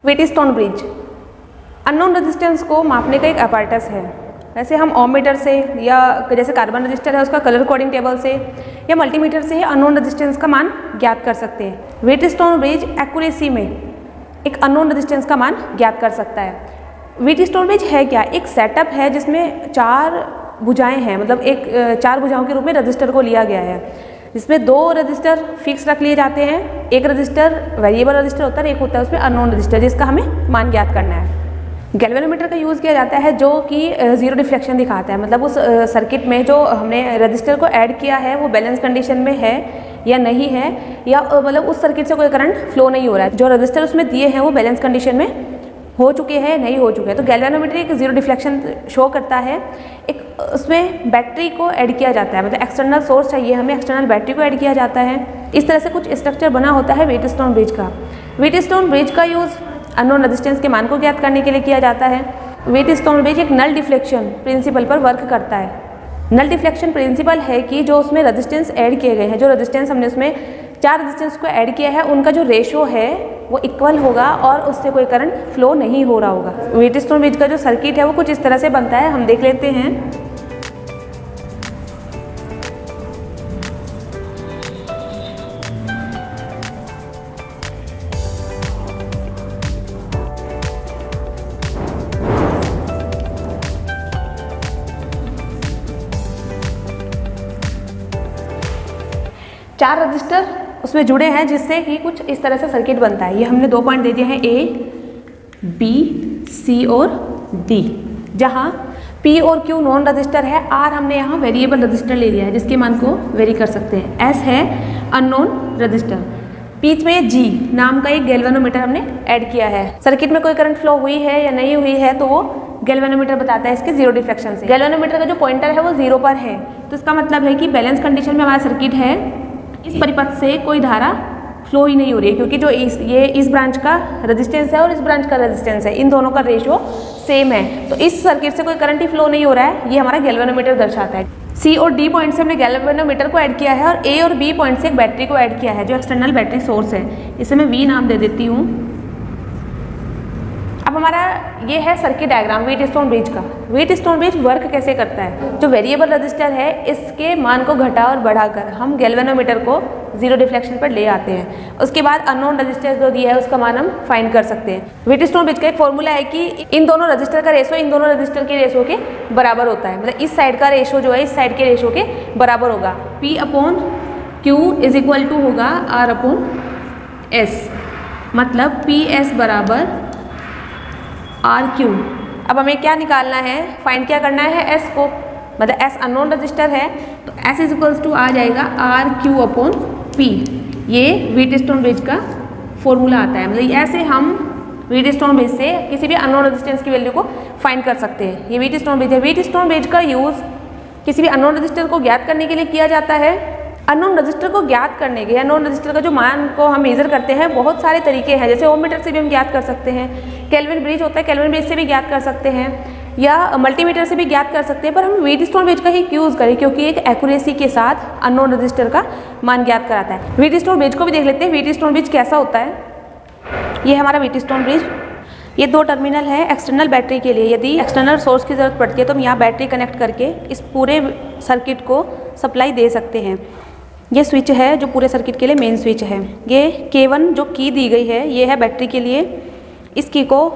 Wheatstone bridge unknown resistance को मापने का एक apparatus है। वैसे हम ओम मीटर से या जैसे कार्बन रजिस्टर है उसका कलर कोडिंग टेबल से या मल्टीमीटर से अननोन रेजिस्टेंस का मान ज्ञात कर सकते हैं। व्हीटस्टोन ब्रिज एक्यूरेसी में एक अननोन रेजिस्टेंस का मान ज्ञात कर सकता है। व्हीटस्टोन ब्रिज है क्या? एक सेटअप है जिसमें 4 भुजाएं हैं, मतलब एक 4 भुजाओं के रूप में रजिस्टर को लिया गया है, जिसमें 2 रजिस्टर फिक्स रख लिए जाते हैं, एक रजिस्टर वेरिएबल रजिस्टर होता है, एक होता है उसमें अननोन रजिस्टर जिसका हमें मान ज्ञात करना है। गैल्वेनोमीटर का यूज़ किया जाता है जो कि ज़ीरो डिफ्लेक्शन दिखाता है, मतलब उस सर्किट में जो हमने रजिस्टर को ऐड किया है वो बैलेंस कंडीशन में है या नहीं है, या मतलब उस सर्किट से कोई करंट फ्लो नहीं हो रहा है, जो रजिस्टर उसमें दिए हैं वो बैलेंस कंडीशन में हो चुके हैं नहीं हो चुके हैं। तो गैल्वेनोमीटर एक ज़ीरो डिफ्लेक्शन शो करता है। एक उसमें बैटरी को ऐड किया जाता है, मतलब एक्सटर्नल सोर्स चाहिए हमें, एक्सटर्नल बैटरी को ऐड किया जाता है। इस तरह से कुछ स्ट्रक्चर बना होता है व्हीटस्टोन ब्रिज का। व्हीटस्टोन ब्रिज का यूज़ अननोन रेजिस्टेंस के मान को ज्ञात करने के लिए किया जाता है। व्हीटस्टोन ब्रिज एक नल डिफ्लेक्शन प्रिंसिपल पर वर्क करता है। नल डिफ्लेक्शन प्रिंसिपल है कि जो उसमें रेजिस्टेंस ऐड किए गए हैं, जो रेजिस्टेंस हमने उसमें 4 रेजिस्टेंस को ऐड किया है, उनका जो रेशो है वो इक्वल होगा और उससे कोई करंट फ्लो नहीं हो रहा होगा। व्हीटस्टोन ब्रिज का जो सर्किट है वो कुछ इस तरह से बनता है, हम देख लेते हैं। चार रजिस्टर उसमें जुड़े हैं जिससे कि कुछ इस तरह से सर्किट बनता है। ये हमने 2 पॉइंट दे दिए हैं, A, B, C और D, जहाँ P और Q नॉन रजिस्टर है, R हमने यहाँ वेरिएबल रजिस्टर ले लिया है जिसके मान को वेरी कर सकते हैं, S है अननोन रजिस्टर, बीच में G नाम का एक गैल्वेनोमीटर हमने ऐड किया है। सर्किट में कोई करंट फ्लो हुई है या नहीं हुई है तो वो गैल्वेनोमीटर बताता है इसके ज़ीरो डिफ्लेक्शन से। गैल्वेनोमीटर का जो पॉइंटर है वो 0 पर है, तो इसका मतलब है कि बैलेंस कंडीशन में हमारा सर्किट है, इस परिपथ से कोई धारा फ्लो ही नहीं हो रही है, क्योंकि जो ये इस ब्रांच का रेजिस्टेंस है और इस ब्रांच का रेजिस्टेंस है, इन दोनों का रेशियो सेम है, तो इस सर्किट से कोई करंट ही फ्लो नहीं हो रहा है, ये हमारा गैल्वेनोमीटर दर्शाता है। C और D पॉइंट से हमने गैल्वेनोमीटर को ऐड किया है और A और B पॉइंट से एक बैटरी को ऐड किया है जो एक्सटर्नल बैटरी सोर्स है, इसे मैं V नाम दे देती हूँ। अब हमारा ये है सर्किट डायग्राम व्हीटस्टोन ब्रिज का। व्हीटस्टोन ब्रिज वर्क कैसे करता है? जो वेरिएबल रजिस्टर है इसके मान को घटा और बढ़ाकर हम गैल्वेनोमीटर को ज़ीरो डिफ्लेक्शन पर ले आते हैं। उसके बाद अननोन रजिस्टर जो दिया है उसका मान हम फाइंड कर सकते हैं। व्हीटस्टोन ब्रिज का एक फॉर्मूला है कि इन दोनों रजिस्टर का रेशो इन दोनों रजिस्टर के रेशो के बराबर होता है, मतलब इस साइड का रेशो जो है इस साइड के रेशो के बराबर होगा। P/Q इज इक्वल टू होगा R/S, मतलब PS बराबर RQ। अब हमें क्या निकालना है, फाइंड क्या करना है, S को, मतलब S अननोन रजिस्टर है तो S इज इक्वल्स टू आ जाएगा RQ/P। ये व्हीटस्टोन ब्रिज का फॉर्मूला आता है, मतलब ऐसे हम व्हीटस्टोन ब्रिज से किसी भी अननोन रेजिस्टेंस की वैल्यू को फाइंड कर सकते हैं। ये व्हीटस्टोन ब्रिज है। व्हीटस्टोन ब्रिज का यूज़ किसी भी अननोन रजिस्टर को ज्ञात करने के लिए किया जाता है। अननोन रजिस्टर को ज्ञात करने के, अननोन रजिस्टर का जो मान को हम मेजर करते हैं, बहुत सारे तरीके हैं, जैसे ओम मीटर से भी हम ज्ञात कर सकते हैं, केल्विन ब्रिज होता है, केल्विन ब्रिज से भी ज्ञात कर सकते हैं, या मल्टीमीटर से भी ज्ञात कर सकते हैं, पर हम व्हीटस्टोन ब्रिज का ही यूज़ करें क्योंकि एक एक्यूरेसी के साथ अननोन रजिस्टर का मान ज्ञात कराता है। व्हीटस्टोन ब्रिज को भी देख लेते हैं, व्हीटस्टोन ब्रिज कैसा होता है। ये हमारा व्हीटस्टोन ब्रिज, ये 2 टर्मिनल है एक्सटर्नल बैटरी के लिए। यदि एक्सटर्नल सोर्स की ज़रूरत पड़ती है तो हम यहाँ बैटरी कनेक्ट करके इस पूरे सर्किट को सप्लाई दे सकते हैं। ये स्विच है जो पूरे सर्किट के लिए मेन स्विच है। ये K1 जो की दी गई है ये है बैटरी के लिए, इस की को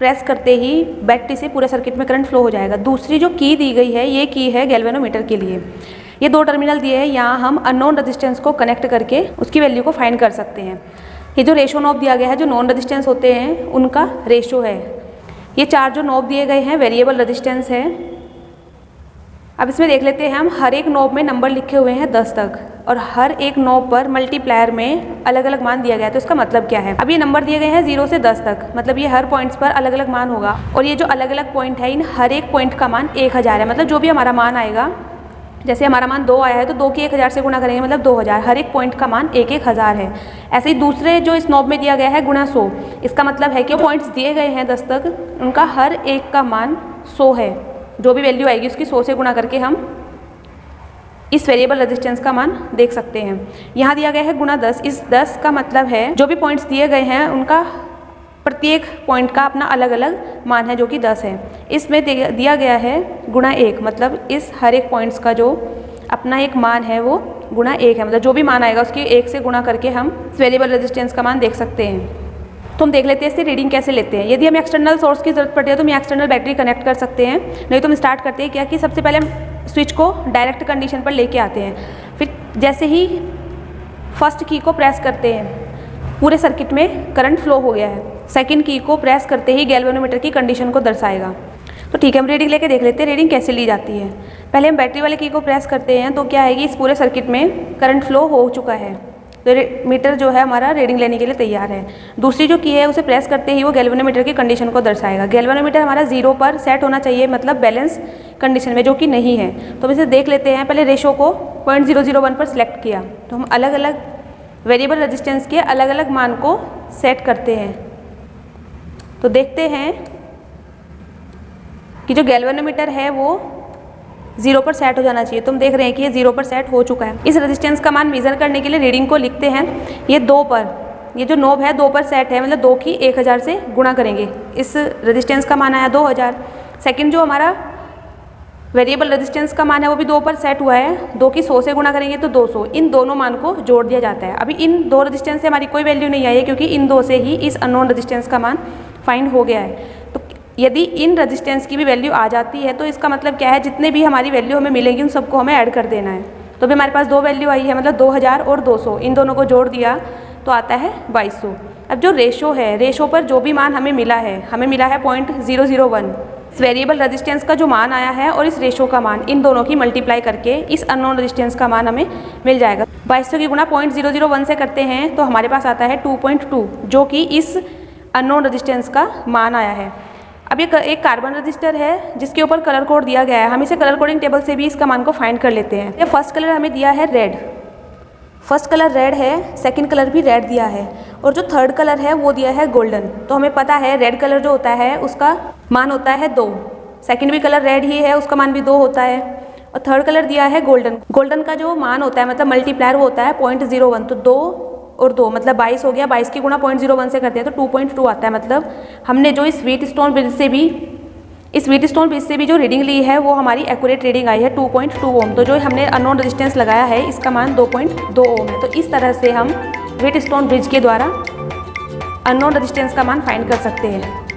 प्रेस करते ही बैटरी से पूरे सर्किट में करंट फ्लो हो जाएगा। दूसरी जो की दी गई है ये की है गैल्वेनोमीटर के लिए। ये 2 टर्मिनल दिए हैं, यहाँ हम अननोन रेजिस्टेंस को कनेक्ट करके उसकी वैल्यू को फाइंड कर सकते हैं। ये जो रेशो नॉब दिया गया है, जो नॉन रेजिस्टेंस होते हैं उनका रेशो है। ये 4 जो नॉब दिए गए हैं वेरिएबल रेजिस्टेंस है। अब इसमें देख लेते हैं हम, हर एक नॉब में नंबर लिखे हुए हैं 10 तक और हर एक नॉब पर मल्टीप्लायर में अलग अलग मान दिया गया है। तो इसका मतलब क्या है, अब ये नंबर दिए गए हैं 0 से 10 तक, मतलब ये हर पॉइंट्स पर अलग अलग मान होगा और ये जो अलग अलग पॉइंट है इन हर एक पॉइंट का मान 1000 है। मतलब जो भी हमारा मान आएगा, जैसे हमारा मान 2 आया है तो 2 की 1000 से गुणा करेंगे मतलब 2000, हर एक पॉइंट का मान 1000 है। ऐसे ही दूसरे जो इस नॉब में दिया गया है गुणा 100, इसका मतलब है कि पॉइंट्स दिए गए हैं 10 तक, उनका हर एक का मान 100 है। जो भी वैल्यू आएगी उसकी 100 से गुणा करके हम इस वेरिएबल रेजिस्टेंस का मान देख सकते हैं। यहाँ दिया गया है गुणा 10, इस 10 का मतलब है जो भी पॉइंट्स दिए गए हैं उनका प्रत्येक पॉइंट का अपना अलग अलग मान है जो कि 10 है। इसमें दिया गया है गुणा 1, मतलब इस हर एक पॉइंट्स का जो अपना एक मान है वो गुणा 1 है, मतलब जो भी मान आएगा उसकी 1 से गुणा करके हम वेरिएबल रेजिस्टेंस का मान देख सकते हैं। तो हम देख लेते हैं इससे रीडिंग कैसे लेते हैं। यदि हमें एक्सटर्नल सोर्स की जरूरत पड़ती है तो हम एक्सटर्नल बैटरी कनेक्ट कर सकते हैं, नहीं तो हम स्टार्ट करते हैं क्या कि सबसे पहले हम स्विच को डायरेक्ट कंडीशन पर लेके आते हैं, फिर जैसे ही फर्स्ट की को प्रेस करते हैं पूरे सर्किट में करंट फ्लो हो गया है, सेकंड की को प्रेस करते ही गैल्वेनोमीटर की कंडीशन को दर्शाएगा। तो ठीक है, हम रीडिंग लेके देख लेते हैं रीडिंग कैसे ली जाती है। पहले हम बैटरी वाले की को प्रेस करते हैं तो क्या है कि इस पूरे सर्किट में करंट फ्लो हो चुका है, तो मीटर जो है हमारा रीडिंग लेने के लिए तैयार है। दूसरी जो की है उसे प्रेस करते ही वो गैल्वेनोमीटर की कंडीशन को दर्शाएगा। गैल्वेनोमीटर हमारा 0 पर सेट होना चाहिए, मतलब बैलेंस कंडीशन में, जो कि नहीं है। तो हम इसे देख लेते हैं। पहले रेशो को 0.001 पर सिलेक्ट किया तो हम अलग अलग वेरिएबल रेजिस्टेंस के अलग अलग मान को सेट करते हैं। तो देखते हैं कि जो गैल्वेनोमीटर है वो 0 पर सेट हो जाना चाहिए। तुम देख रहे हैं कि ये 0 पर सेट हो चुका है। इस रेजिस्टेंस का मान मेजर करने के लिए रीडिंग को लिखते हैं। ये 2 पर, ये जो नोब है 2 पर सेट है, मतलब 2 की 1000 से गुणा करेंगे। इस रेजिस्टेंस का मान आया 2000। सेकंड जो हमारा वेरिएबल रेजिस्टेंस का मान है वो भी 2 पर सेट हुआ है, 2 की 100 से गुणा करेंगे तो 200। इन दोनों मान को जोड़ दिया जाता है। अभी इन 2 रेजिस्टेंस से हमारी कोई वैल्यू नहीं आई है क्योंकि इन 2 से ही इस अननोन रेजिस्टेंस का मान फाइंड हो गया है। तो यदि इन रेजिस्टेंस की भी वैल्यू आ जाती है तो इसका मतलब क्या है, जितने भी हमारी वैल्यू हमें मिलेंगी उन सबको हमें ऐड कर देना है। तो अभी हमारे पास 2 वैल्यू आई है, मतलब 2000 और 200, इन दोनों को जोड़ दिया तो आता है 2200। अब जो रेशो है, रेशो पर जो भी मान हमें मिला है 0.001, इस वेरिएबल रेजिस्टेंस का जो मान आया है और इस रेशो का मान, इन दोनों की मल्टीप्लाई करके इस अननोन रेजिस्टेंस का मान हमें मिल जाएगा। 2200 की गुणा 0.001 से करते हैं तो हमारे पास आता है 2.2, जो कि इस अननोन रेजिस्टेंस का मान आया है। अब ये एक कार्बन रजिस्टर है जिसके ऊपर कलर कोड दिया गया है। हम इसे कलर कोडिंग टेबल से भी इसका मान को फाइंड कर लेते हैं। ये फर्स्ट कलर हमें दिया है रेड, फर्स्ट कलर रेड है, सेकंड कलर भी रेड दिया है, और जो थर्ड कलर है वो दिया है गोल्डन। तो हमें पता है रेड कलर जो होता है उसका मान होता है 2, सेकंड भी कलर रेड ही है उसका मान भी 2 होता है, और थर्ड कलर दिया है गोल्डन। गोल्डन का जो मान होता है मतलब मल्टीप्लायर वो होता है 0.01, तो 2 और 2 मतलब 22 हो गया। 22 की गुणा 0.01 से करते हैं तो 2.2 आता है। मतलब हमने जो इस व्हीटस्टोन ब्रिज से भी जो रीडिंग ली है वो हमारी एक्यूरेट रीडिंग आई है 2.2 ओम। तो जो हमने अननोन रेजिस्टेंस लगाया है इसका मान 2.2 ओम है। तो इस तरह से हम व्हीटस्टोन ब्रिज के द्वारा अननोन रेजिस्टेंस का मान फाइंड कर सकते हैं।